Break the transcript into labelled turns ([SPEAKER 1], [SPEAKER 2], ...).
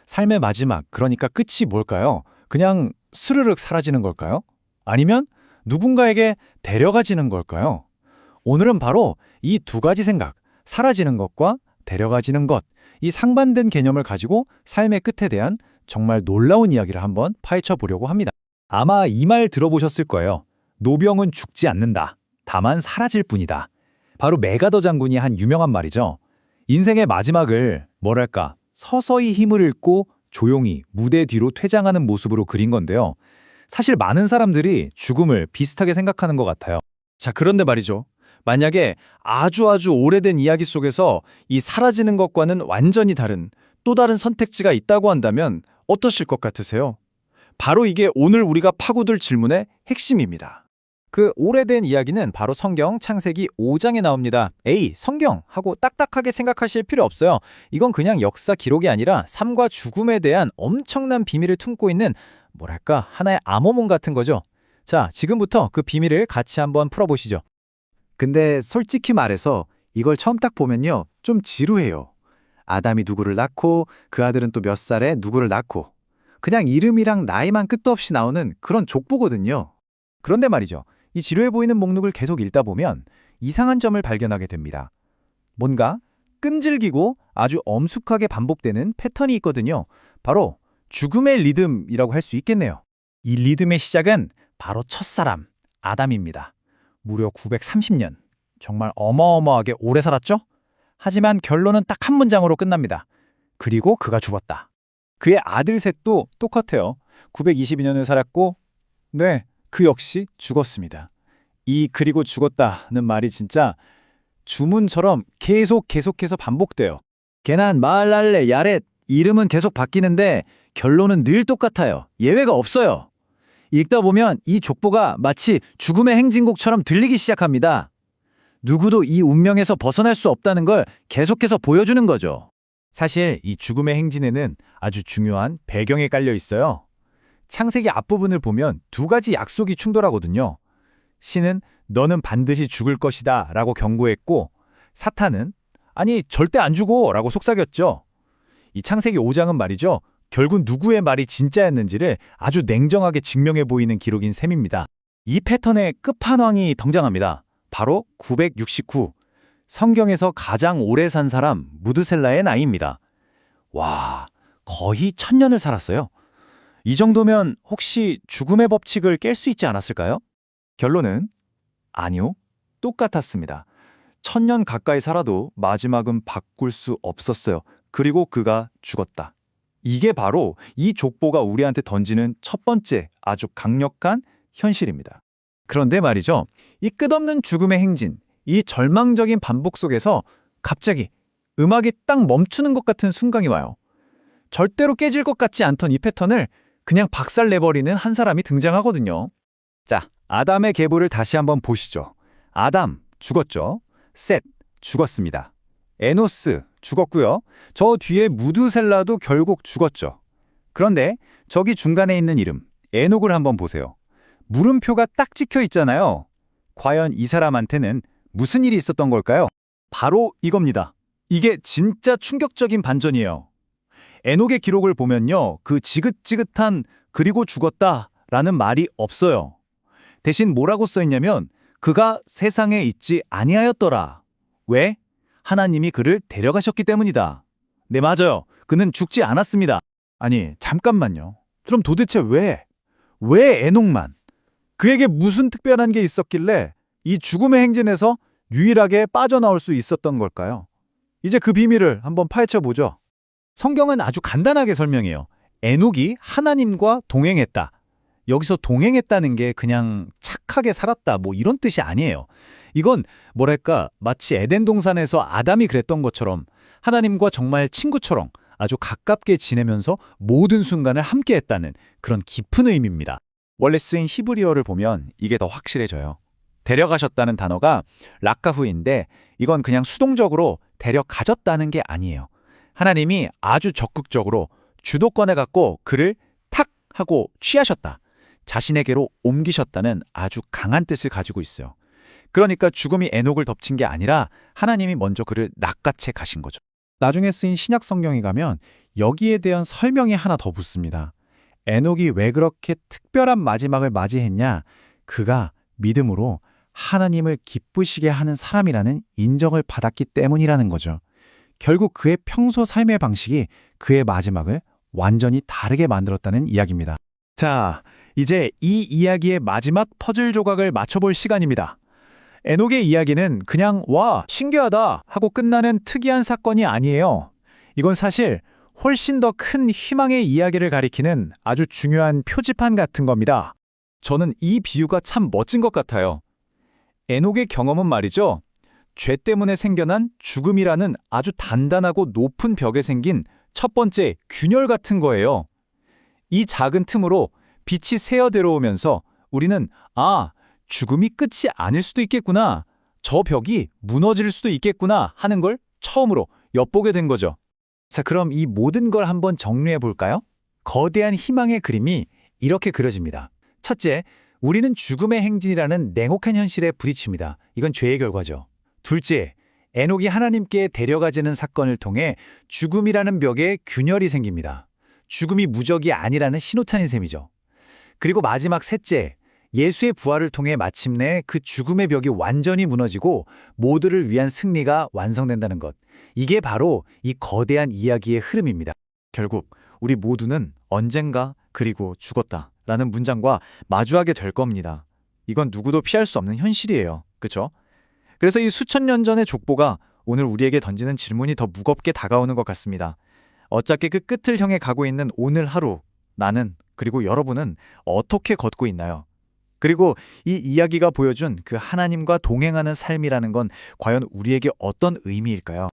[SPEAKER 1] 삶의 마지막, 그러니까 끝이 뭘까요? 그냥 스르륵 사라지는 걸까요? 아니면 누군가에게 데려가지는 걸까요? 오늘은 바로 이 두 가지 생각, 사라지는 것과 데려가지는 것, 이 상반된 개념을 가지고 삶의 끝에 대한 정말 놀라운 이야기를 한번 파헤쳐 보려고 합니다. 아마 이 말 들어보셨을 거예요. 노병은 죽지 않는다. 다만 사라질 뿐이다. 바로 메가더 장군이 한 유명한 말이죠. 인생의 마지막을 뭐랄까 서서히 힘을 잃고 조용히 무대 뒤로 퇴장하는 모습으로 그린 건데요. 사실 많은 사람들이 죽음을 비슷하게 생각하는 것 같아요.
[SPEAKER 2] 자, 그런데 말이죠. 만약에 아주 오래된 이야기 속에서 이 사라지는 것과는 완전히 다른 또 다른 선택지가 있다고 한다면 어떠실 것 같으세요? 바로 이게 오늘 우리가 파고들 질문의 핵심입니다.
[SPEAKER 1] 그 오래된 이야기는 바로 성경 창세기 5장에 나옵니다. 에이, 성경 하고 딱딱하게 생각하실 필요 없어요. 이건 그냥 역사 기록이 아니라 삶과 죽음에 대한 엄청난 비밀을 품고 있는 뭐랄까 하나의 암호문 같은 거죠. 자, 지금부터 그 비밀을 같이 한번 풀어보시죠.
[SPEAKER 2] 근데 솔직히 말해서 이걸 처음 딱 보면요, 좀 지루해요. 아담이 누구를 낳고 그 아들은 또 몇 살에 누구를 낳고 그냥 이름이랑 나이만 끝도 없이 나오는 그런 족보거든요.
[SPEAKER 1] 그런데 말이죠. 이 지루해 보이는 목록을 계속 읽다 보면 이상한 점을 발견하게 됩니다. 뭔가 끈질기고 아주 엄숙하게 반복되는 패턴이 있거든요. 바로 죽음의 리듬이라고 할 수 있겠네요. 이 리듬의 시작은 바로 첫사람, 아담입니다. 무려 930년. 정말 어마어마하게 오래 살았죠? 하지만 결론은 딱 한 문장으로 끝납니다. 그리고 그가 죽었다. 그의 아들 셋도 똑같아요. 922년을 살았고, 네, 그 역시 죽었습니다. 이 그리고 죽었다는 말이 진짜 주문처럼 계속해서 반복돼요.
[SPEAKER 2] 게난 마할랄레 야렛 이름은 계속 바뀌는데 결론은 늘 똑같아요. 예외가 없어요. 읽다 보면 이 족보가 마치 죽음의 행진곡처럼 들리기 시작합니다. 누구도 이 운명에서 벗어날 수 없다는 걸 계속해서 보여주는 거죠.
[SPEAKER 1] 사실 이 죽음의 행진에는 아주 중요한 배경이 깔려 있어요. 창세기 앞부분을 보면 두 가지 약속이 충돌하거든요. 신은 너는 반드시 죽을 것이다 라고 경고했고, 사탄은 아니 절대 안 죽어 라고 속삭였죠. 이 창세기 5장은 말이죠. 결국 누구의 말이 진짜였는지를 아주 냉정하게 증명해 보이는 기록인 셈입니다. 이 패턴의 끝판왕이 등장합니다. 바로 969. 성경에서 가장 오래 산 사람 무드셀라의 나이입니다. 와, 거의 1000년을 살았어요. 이 정도면 혹시 죽음의 법칙을 깰 수 있지 않았을까요? 결론은 아니요, 똑같았습니다. 1000년 가까이 살아도 마지막은 바꿀 수 없었어요. 그리고 그가 죽었다. 이게 바로 이 족보가 우리한테 던지는 첫 번째 아주 강력한 현실입니다. 그런데 말이죠, 이 끝없는 죽음의 행진, 이 절망적인 반복 속에서 갑자기 음악이 딱 멈추는 것 같은 순간이 와요. 절대로 깨질 것 같지 않던 이 패턴을 그냥 박살내버리는 한 사람이 등장하거든요. 자, 아담의 계보를 다시 한번 보시죠. 아담 죽었죠. 셋 죽었습니다. 에노스 죽었고요. 저 뒤에 무드셀라도 결국 죽었죠. 그런데 저기 중간에 있는 이름 에녹을 한번 보세요. 물음표가 딱 찍혀 있잖아요. 과연 이 사람한테는 무슨 일이 있었던 걸까요? 바로 이겁니다. 이게 진짜 충격적인 반전이에요. 에녹의 기록을 보면요, 그 지긋지긋한 그리고 죽었다라는 말이 없어요. 대신 뭐라고 써있냐면 그가 세상에 있지 아니하였더라. 왜? 하나님이 그를 데려가셨기 때문이다. 네, 맞아요. 그는 죽지 않았습니다. 아니, 잠깐만요. 그럼 도대체 왜 에녹만? 그에게 무슨 특별한 게 있었길래 이 죽음의 행진에서 유일하게 빠져나올 수 있었던 걸까요? 이제 그 비밀을 한번 파헤쳐 보죠. 성경은 아주 간단하게 설명해요. 에녹이 하나님과 동행했다. 여기서 동행했다는 게 그냥 착하게 살았다 뭐 이런 뜻이 아니에요. 이건 뭐랄까 마치 에덴 동산에서 아담이 그랬던 것처럼 하나님과 정말 친구처럼 아주 가깝게 지내면서 모든 순간을 함께했다는 그런 깊은 의미입니다. 원래 쓰인 히브리어를 보면 이게 더 확실해져요. 데려가셨다는 단어가 라카후인데 이건 그냥 수동적으로 데려가졌다는 게 아니에요. 하나님이 아주 적극적으로 주도권을 갖고 그를 탁 하고 취하셨다. 자신에게로 옮기셨다는 아주 강한 뜻을 가지고 있어요. 그러니까 죽음이 에녹을 덮친 게 아니라 하나님이 먼저 그를 낚아채 가신 거죠. 나중에 쓰인 신약 성경에 가면
[SPEAKER 3] 여기에 대한 설명이 하나 더 붙습니다. 에녹이 왜 그렇게 특별한 마지막을 맞이했냐? 그가 믿음으로 하나님을 기쁘시게 하는 사람이라는 인정을 받았기 때문이라는 거죠. 결국 그의 평소 삶의 방식이 그의 마지막을 완전히 다르게 만들었다는 이야기입니다.
[SPEAKER 1] 자, 이제 이 이야기의 마지막 퍼즐 조각을 맞춰볼 시간입니다. 에녹의 이야기는 그냥 와, 신기하다 하고 끝나는 특이한 사건이 아니에요. 이건 사실 훨씬 더 큰 희망의 이야기를 가리키는 아주 중요한 표지판 같은 겁니다. 저는 이 비유가 참 멋진 것 같아요. 에녹의 경험은 말이죠. 죄 때문에 생겨난 죽음이라는 아주 단단하고 높은 벽에 생긴 첫 번째 균열 같은 거예요. 이 작은 틈으로 빛이 새어 들어오면서 우리는 죽음이 끝이 아닐 수도 있겠구나. 저 벽이 무너질 수도 있겠구나 하는 걸 처음으로 엿보게 된 거죠. 자, 그럼 이 모든 걸 한번 정리해 볼까요? 거대한 희망의 그림이 이렇게 그려집니다. 첫째, 우리는 죽음의 행진이라는 냉혹한 현실에 부딪힙니다. 이건 죄의 결과죠. 둘째, 에녹이 하나님께 데려가지는 사건을 통해 죽음이라는 벽에 균열이 생깁니다. 죽음이 무적이 아니라는 신호탄인 셈이죠. 그리고 마지막 셋째, 예수의 부활을 통해 마침내 그 죽음의 벽이 완전히 무너지고 모두를 위한 승리가 완성된다는 것. 이게 바로 이 거대한 이야기의 흐름입니다.
[SPEAKER 3] 결국 우리 모두는 언젠가 그리고 죽었다라는 문장과 마주하게 될 겁니다. 이건 누구도 피할 수 없는 현실이에요. 그렇죠? 그래서 이 수천 년 전의 족보가 오늘 우리에게 던지는 질문이 더 무겁게 다가오는 것 같습니다. 어차피 그 끝을 향해 가고 있는 오늘 하루, 나는 그리고 여러분은 어떻게 걷고 있나요? 그리고 이 이야기가 보여준 그 하나님과 동행하는 삶이라는 건 과연 우리에게 어떤 의미일까요?